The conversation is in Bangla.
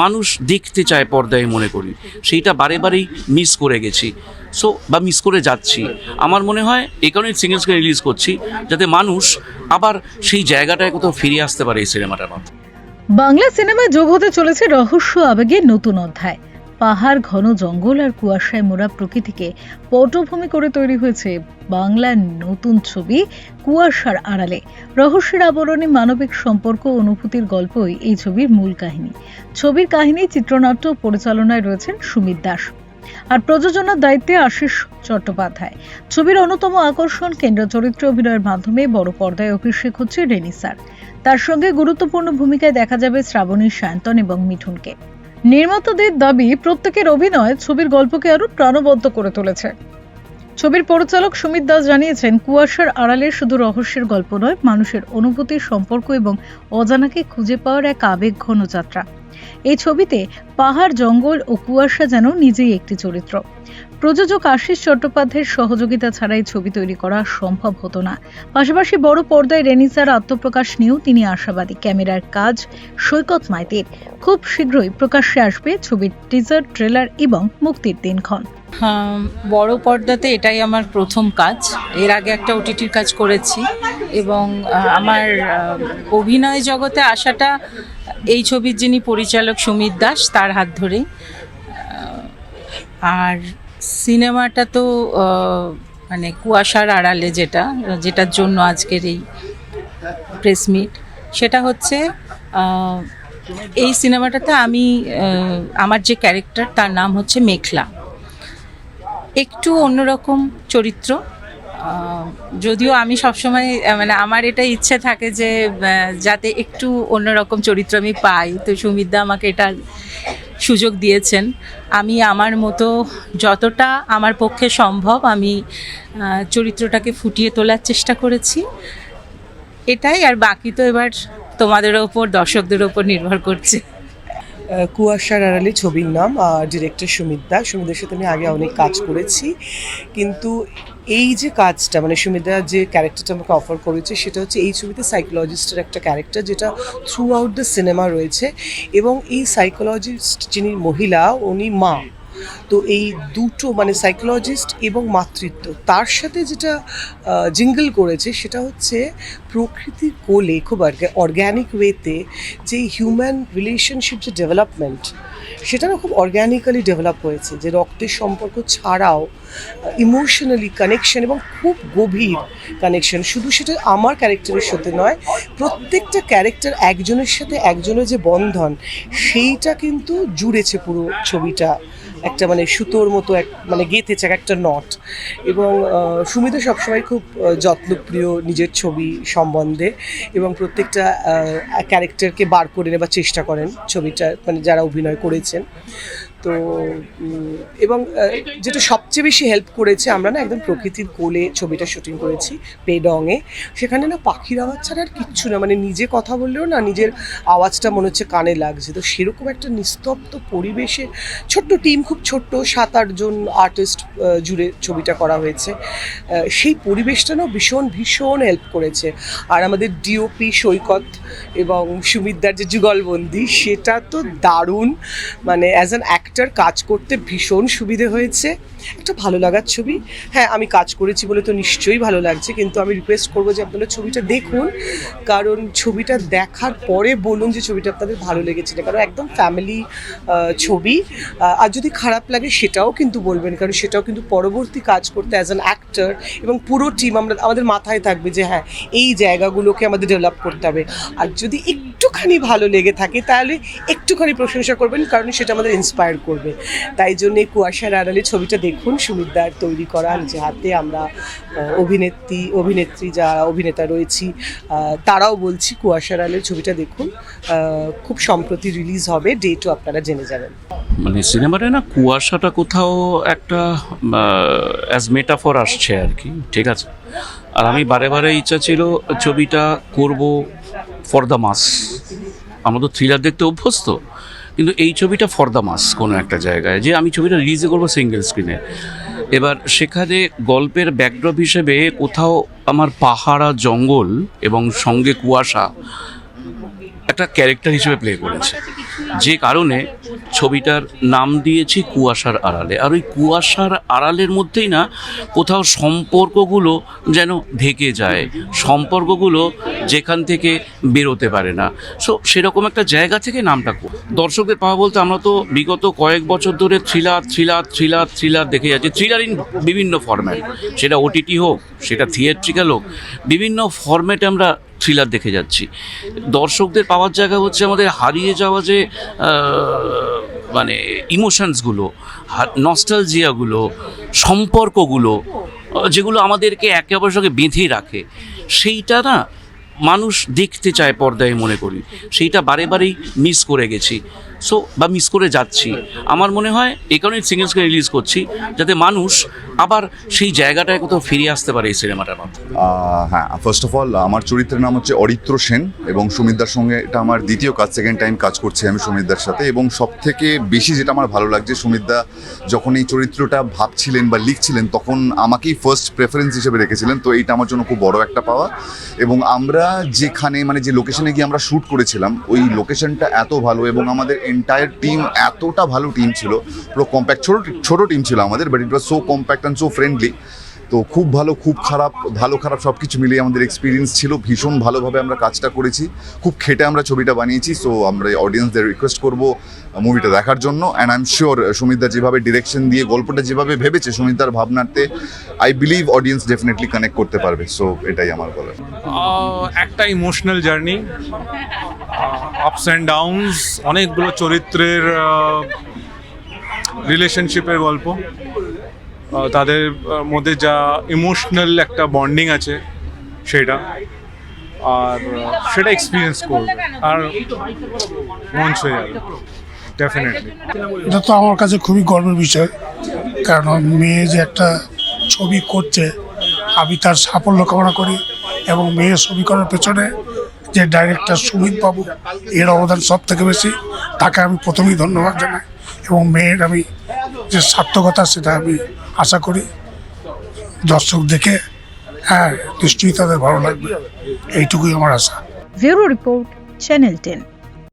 মানুষ দেখতে চায় পর্দায় মনে করি, সেইটা বারে বারেই মিস করে গেছি বা মিস করে যাচ্ছি। আমার মনে হয় এই কারণে সিঙ্গেল স্ক্রিনে রিলিজ করছি, যাতে মানুষ আবার সেই জায়গাটায় কোথাও ফিরে আসতে পারে এই সিনেমাটার মাধ্যমে। বাংলা সিনেমায় যোগ হতে চলেছে রহস্য আবেগের নতুন অধ্যায়। পাহাড়, ঘন জঙ্গল আর কুয়াশায় মোড়া প্রকৃতিকে পটভূমি করে তৈরি হয়েছে বাংলার নতুন ছবি কুয়াশার আড়ালে। রহস্যের আবরণে মানবিক সম্পর্ক ও অনুভূতির গল্পই এই ছবির মূল কাহিনী। ছবির কাহিনী, চিত্রনাট্য ও পরিচালনায় রয়েছেন সুমিত দাস, আর প্রযোজনার দায়িত্বে আশিস চট্টোপাধ্যায়। ছবির অন্যতম আকর্ষণ, কেন্দ্র চরিত্রে অভিনয়ের মাধ্যমে বড় পর্দায় অভিষেক হচ্ছে রেনিসার। তার সঙ্গে গুরুত্বপূর্ণ ভূমিকায় দেখা যাবে শ্রাবণী, সায়ন্তন এবং মিঠুনকে। নির্মাতাদের দাবি, প্রত্যেকের অভিনয় ছবির গল্পকে আরো প্রাণবন্ত করে তুলেছে। ছবির পরিচালক সুমিত দাস জানিয়েছেন, কুয়াশার আড়ালে শুধু রহস্যের গল্প নয়, মানুষের অনুভূতির, সম্পর্ক এবং অজানাকে খুঁজে পাওয়ার এক আবেগঘন যাত্রা। এই ছবিতে পাহাড়, জঙ্গল ও কুয়াশা যেন নিজেই একটি চরিত্র। প্রযোজক আশিস চট্টোপাধ্যায়ের সহযোগিতা ছাড়া এই ছবি তৈরি করা সম্ভব হতো না। পাশাপাশি বড় পর্দায় রেনিসার আত্মপ্রকাশ নিয়েও তিনি আশাবাদী। ক্যামেরার কাজ সৈকত মাইতির। খুব শীঘ্রই প্রকাশ্যে আসবে ছবির টিজার, ট্রেলার এবং মুক্তির দিনক্ষণ। বড় পর্দাতে এটাই আমার প্রথম কাজ। এর আগে একটা ওটিটির কাজ করেছি এবং আমার অভিনয় জগতে আসাটা এই ছবির যিনি পরিচালক সুমিত দাস, তার হাত ধরেই। আর সিনেমাটা তো মানে কুয়াশার আড়ালে, যেটার জন্য আজকের এই প্রেস মিট, সেটা হচ্ছে এই সিনেমাটাতে আমি আমার যে ক্যারেক্টার, তার নাম হচ্ছে মেঘলা। একটু অন্যরকম চরিত্র, যদিও আমি সবসময় মানে আমার এটা ইচ্ছে থাকে যে যাতে একটু অন্যরকম চরিত্র আমি পাই, তো সুমিতদা আমাকে এটা সুযোগ দিয়েছেন। আমি আমার মতো যতটা আমার পক্ষে সম্ভব আমি চরিত্রটাকে ফুটিয়ে তোলার চেষ্টা করেছি, এটাই। আর বাকি তো এবার তোমাদের ওপর, দর্শকদের ওপর নির্ভর করছে। কুয়াশার আড়ালে ছবির নাম, ডিরেক্টর সুমিত দাস। সুমিতদার সাথে আমি আগে অনেক কাজ করেছি, কিন্তু এই যে কাজটা, মানে সুমিতদা যে ক্যারেক্টারটা আমাকে অফার করেছে, সেটা হচ্ছে এই ছবিতে সাইকোলজিস্টের একটা ক্যারেক্টার, যেটা থ্রু আউট দ্য সিনেমা রয়েছে। এবং এই সাইকোলজিস্ট যিনি মহিলা, উনি মা। তো এই দুটো, মানে সাইকোলজিস্ট এবং মাতৃত্ব, তার সাথে যেটা জিঙ্গল করেছে সেটা হচ্ছে প্রকৃতির কোলে খুব অর্গ্যানিক ওয়েতে যে হিউম্যান রিলেশনশিপ, যে ডেভেলপমেন্ট, সেটা না খুব অর্গ্যানিক্যালি ডেভেলপ হয়েছে, যে রক্তের সম্পর্ক ছাড়াও ইমোশনালি কানেকশন, এবং খুব গভীর কানেকশন। শুধু সেটা আমার ক্যারেক্টারের সাথে নয়, প্রত্যেকটা ক্যারেক্টার একজনের সাথে একজনের যে বন্ধন, সেইটা কিন্তু জুড়েছে পুরো ছবিটা, একটা মানে সুতোর মতো মানে গেঁথেছে একটা নট। এবং সুমিতা সবসময় খুব যত্নপ্রিয় নিজের ছবি সম্বন্ধে, এবং প্রত্যেকটা ক্যারেক্টারকে বার করে নেবার চেষ্টা করেন ছবিটা, মানে যারা অভিনয় করেছেন। তো এবং যেটা সবচেয়ে বেশি হেল্প করেছে, আমরা না একদম প্রকৃতির কোলে ছবিটা শুটিং করেছি, পেডংয়ে। সেখানে না পাখির আওয়াজ ছাড়া আর কিচ্ছু না, মানে নিজে কথা বললেও না নিজের আওয়াজটা মনে হচ্ছে কানে লাগছে। তো সেরকম একটা নিস্তব্ধ পরিবেশে ছোট্ট টিম, খুব ছোট্ট 7-8 জন আর্টিস্ট জুড়ে ছবিটা করা হয়েছে। সেই পরিবেশটা না ভীষণ ভীষণ হেল্প করেছে। আর আমাদের ডিওপি সৈকত এবং সুমিতদার যে যুগলবন্দি, সেটা তো দারুণ। মানে অ্যাজ অ্যান অ্যাক্টর কাজ করতে ভীষণ সুবিধে হয়েছে। একটা ভালো লাগার ছবি। হ্যাঁ, আমি কাজ করেছি বলে তো নিশ্চয়ই ভালো লাগছে, কিন্তু আমি রিকোয়েস্ট করবো যে আপনারা ছবিটা দেখুন, কারণ ছবিটা দেখার পরে বলুন যে ছবিটা আপনাদের ভালো লেগেছে না, কারণ একদম ফ্যামিলি ছবি। আর যদি খারাপ লাগে সেটাও কিন্তু বলবেন, কারণ সেটাও কিন্তু পরবর্তী কাজ করতে অ্যাজ অ্যান অ্যাক্টর এবং পুরো টিম আমাদের মাথায় থাকবে যে হ্যাঁ, এই জায়গাগুলোকে আমাদের ডেভেলপ করতে হবে। আর যদি একটুখানি ভালো লেগে থাকে তাহলে একটুখানি প্রশংসা করবেন, কারণ সেটা আমাদের ইন্সপায়ার করবে। তাই জন্য কুয়াশার আড়ালে ছবিটা দেখুন, সুমিতদার তৈরি করা, যে হাতে আমরা অভিনেত্রী যারা অভিনেতা রয়েছি তারাও বলছি কুয়াশার আড়ালে ছবিটা দেখুন। খুব সম্প্রতি রিলিজ হবে, ডেটও আপনারা জেনে যাবেন। মানে সিনেমাটা না কুয়াশাটা কোথাও একটা অ্যাজ মেটাফর আসছে আর কি, ঠিক আছে। আর আমি বারে বারে ইচ্ছা ছিল ছবিটা করব ফর দ্য মাস। আমরা তো থ্রিলার দেখতে অভ্যস্ত, কিন্তু এই ছবিটা ফর দ্য মাস কোনো একটা জায়গায়, যে আমি ছবিটা রিলিজে করবো সিঙ্গেল স্ক্রিনে। এবার সেখানে গল্পের ব্যাকড্রপ হিসেবে কোথাও আমার পাহাড় আর জঙ্গল এবং সঙ্গে কুয়াশা একটা ক্যারেক্টার হিসেবে প্লে করেছে। যে কারণে ছবিটার নাম দিয়েছি কুয়াশার আড়ালে। আর ওই কুয়াশার আড়ালের মধ্যেই না কোথাও সম্পর্কগুলো যেন ঢেকে যায়, সম্পর্কগুলো যেখান থেকে বেরোতে পারে না। সো সেরকম একটা জায়গা থেকে নামটা দর্শকদের পাওয়া বলতে আমরা তো বিগত কয়েক বছর ধরে থ্রিলার দেখে যাচ্ছি, থ্রিলার ইন বিভিন্ন ফরম্যাট, সেটা ওটিটি হোক, সেটা থিয়েট্রিক্যাল হোক, বিভিন্ন ফরম্যাটে আমরা থ্রিলার দেখে যাচ্ছি। দর্শকদের পাওয়ার জায়গা হচ্ছে আমাদের হারিয়ে যাওয়া যে মানে ইমোশনসগুলো, নস্টালজিয়াগুলো, সম্পর্কগুলো, যেগুলো আমাদেরকে একে অপরের সঙ্গে বেঁধে রাখে, সেইটা না মানুষ দেখতে চায় পর্দায়, মনে করি সেইটা বারেই মিস করে গেছি, বা মিস করে যাচ্ছি। আমার মনে হয় এই কারণে সিঙ্গেল স্ক্রিন রিলিজ করছি, যাতে মানুষ আবার সেই জায়গাটায় কোথাও ফিরে আসতে পারে এই সিনেমাটার মাধ্যমে। হ্যাঁ, ফার্স্ট অফ অল আমার চরিত্রের নাম হচ্ছে অরিত্র সেন এবং সুমিতদার সঙ্গে এটা আমার দ্বিতীয় কাজ, সেকেন্ড টাইম কাজ করছি আমি সুমিতদার সাথে। এবং সব থেকে বেশি যেটা আমার ভালো লাগছে, সুমিতদা যখন এই চরিত্রটা ভাবছিলেন বা লিখছিলেন তখন আমাকেই ফার্স্ট প্রেফারেন্স হিসেবে রেখেছিলেন, তো এইটা আমার জন্য খুব বড় একটা পাওয়া। এবং আমরা যেখানে যে লোকেশনে গিয়ে আমরা শ্যুট করেছিলাম, ওই লোকেশনটা এত ভালো এবং আমাদের এন্টায়ার টিম এতটা ভালো টিম ছিল, পুরো কম্প্যাক্ট, ছোট টিম ছিল আমাদের, but it was so compact and so friendly. তো খুব ভালো, খুব খারাপ, ভালো খারাপ সব কিছু মিলিয়ে আমাদের এক্সপিরিয়েন্স ছিল। ভীষণ ভালোভাবে আমরা কাজটা করেছি, খুব খেটে আমরা ছবিটা বানিয়েছি। সো আমরা অডিয়েন্সদের রিকোয়েস্ট করবো মুভিটা দেখার জন্য। অ্যান্ড আই এম শিওর সুমিতদা যেভাবে ডিরেকশন দিয়ে গল্পটা যেভাবে ভেবেছে, সুমিতদার ভাবনাতে I believe audience definitely connect করতে পারবে। সো এটাই আমার বলার। একটা emotional journey, ups and downs, অনেকগুলো চরিত্রের রিলেশনশিপের গল্প, তাদের মধ্যে যা ইমোশনাল একটা বন্ডিং আছে সেটা, আর সেটা এক্সপিরিয়েন্স করবে আর মন ছুঁয়ে যাবে ডেফিনেটলি। এটা তো আমার কাছে খুবই গর্বের বিষয়, কারণ মেয়ে যে একটা ছবি করছে, আমি তার সাফল্য কামনা করি। এবং মেয়ের ছবি করার পেছনে যে ডাইরেক্টর সুমিত বাবু, এর অবদান সব থেকে বেশি, তাকে আমি প্রথমেই ধন্যবাদ জানাই। এবং মেয়ের আমি যে সার্থকতা, সেটা আমি আশা করি দর্শক দেখে নিশ্চয়ই তাদের ভালো লাগবে, এইটুকুই আমার আশা। Bureau report, channel 10।